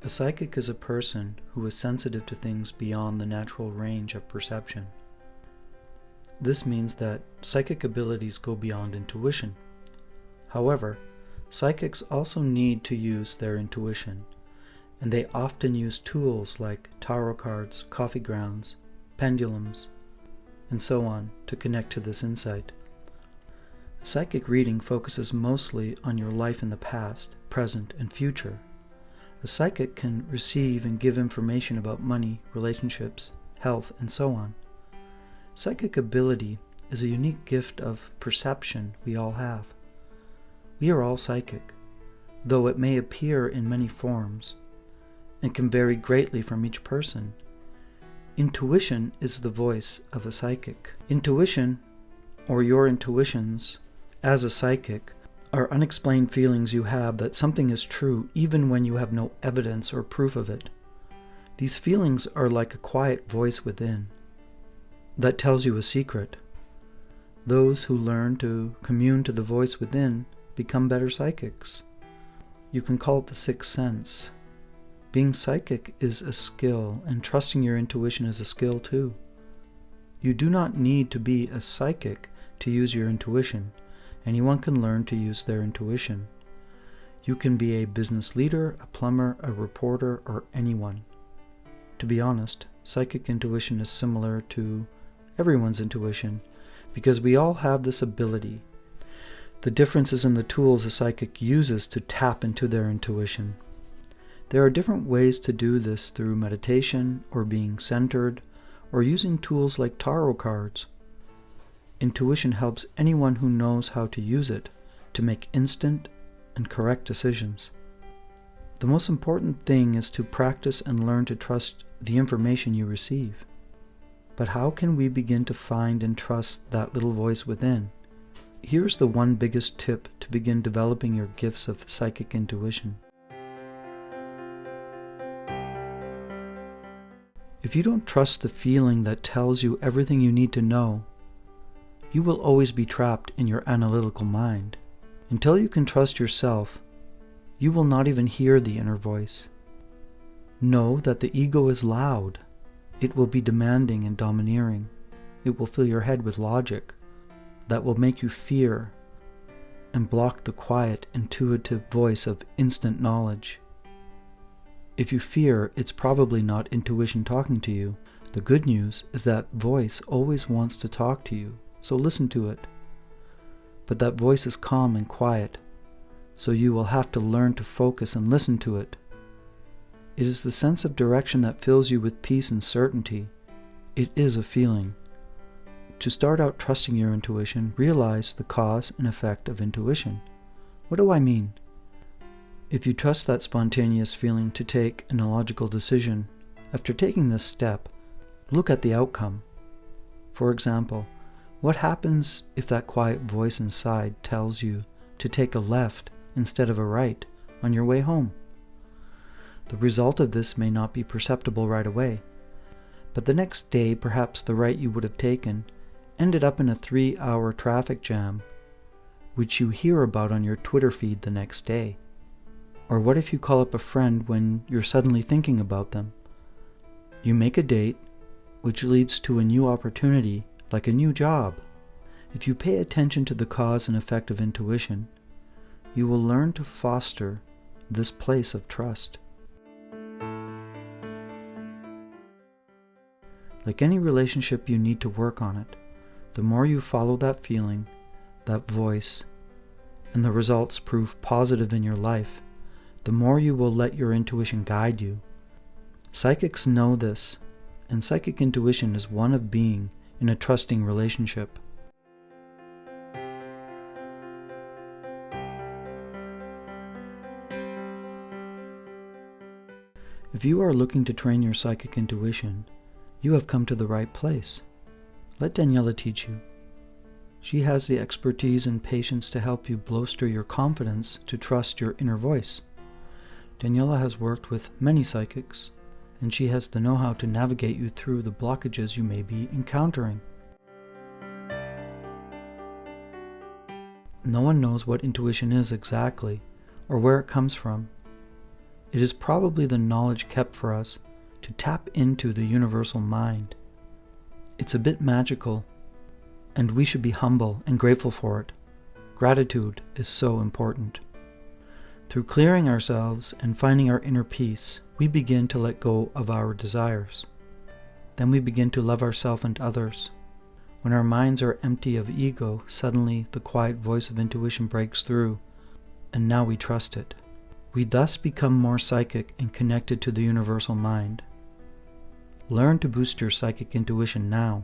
A psychic is a person who is sensitive to things beyond the natural range of perception. This means that psychic abilities go beyond intuition. However, psychics also need to use their intuition, and they often use tools like tarot cards, coffee grounds, pendulums, and so on to connect to this insight. A psychic reading focuses mostly on your life in the past, present, and future. A psychic can receive and give information about money, relationships, health, and so on. Psychic ability is a unique gift of perception we all have. We are all psychic, though it may appear in many forms, and can vary greatly from each person. Intuition is the voice of a psychic. Intuition, or your intuitions, as a psychic, are unexplained feelings you have that something is true even when you have no evidence or proof of it. These feelings are like a quiet voice within that tells you a secret. Those who learn to commune to the voice within become better psychics. You can call it the sixth sense. Being psychic is a skill, and trusting your intuition is a skill too. You do not need to be a psychic to use your intuition. Anyone can learn to use their intuition. You can be a business leader, a plumber, a reporter, or anyone. To be honest, psychic intuition is similar to everyone's intuition because we all have this ability. The difference is in the tools a psychic uses to tap into their intuition. There are different ways to do this through meditation, or being centered, or using tools like tarot cards. Intuition helps anyone who knows how to use it to make instant and correct decisions. The most important thing is to practice and learn to trust the information you receive. But how can we begin to find and trust that little voice within? Here's the one biggest tip to begin developing your gifts of psychic intuition. If you don't trust the feeling that tells you everything you need to know, you will always be trapped in your analytical mind. Until you can trust yourself, you will not even hear the inner voice. Know that the ego is loud. It will be demanding and domineering. It will fill your head with logic that will make you fear and block the quiet, intuitive voice of instant knowledge. If you fear, it's probably not intuition talking to you. The good news is that voice always wants to talk to you, so listen to it. But that voice is calm and quiet, so you will have to learn to focus and listen to it. It is the sense of direction that fills you with peace and certainty. It is a feeling. To start out trusting your intuition, realize the cause and effect of intuition. What do I mean? If you trust that spontaneous feeling to take an illogical decision, after taking this step, look at the outcome. For example, what happens if that quiet voice inside tells you to take a left instead of a right on your way home? The result of this may not be perceptible right away, but the next day perhaps the right you would have taken ended up in a 3-hour traffic jam, which you hear about on your Twitter feed the next day. Or what if you call up a friend when you're suddenly thinking about them? You make a date, which leads to a new opportunity, like a new job. If you pay attention to the cause and effect of intuition, you will learn to foster this place of trust. Like any relationship, you need to work on it. The more you follow that feeling, that voice, and the results prove positive in your life, the more you will let your intuition guide you. Psychics know this, and psychic intuition is one of being in a trusting relationship. If you are looking to train your psychic intuition, you have come to the right place. Let Daniela teach you. She has the expertise and patience to help you bolster your confidence to trust your inner voice. Daniela has worked with many psychics, and she has the know-how to navigate you through the blockages you may be encountering. No one knows what intuition is exactly, or where it comes from. It is probably the knowledge kept for us to tap into the universal mind. It's a bit magical, and we should be humble and grateful for it. Gratitude is so important. Through clearing ourselves and finding our inner peace, we begin to let go of our desires. Then we begin to love ourselves and others. When our minds are empty of ego, suddenly the quiet voice of intuition breaks through, and now we trust it. We thus become more psychic and connected to the universal mind. Learn to boost your psychic intuition now.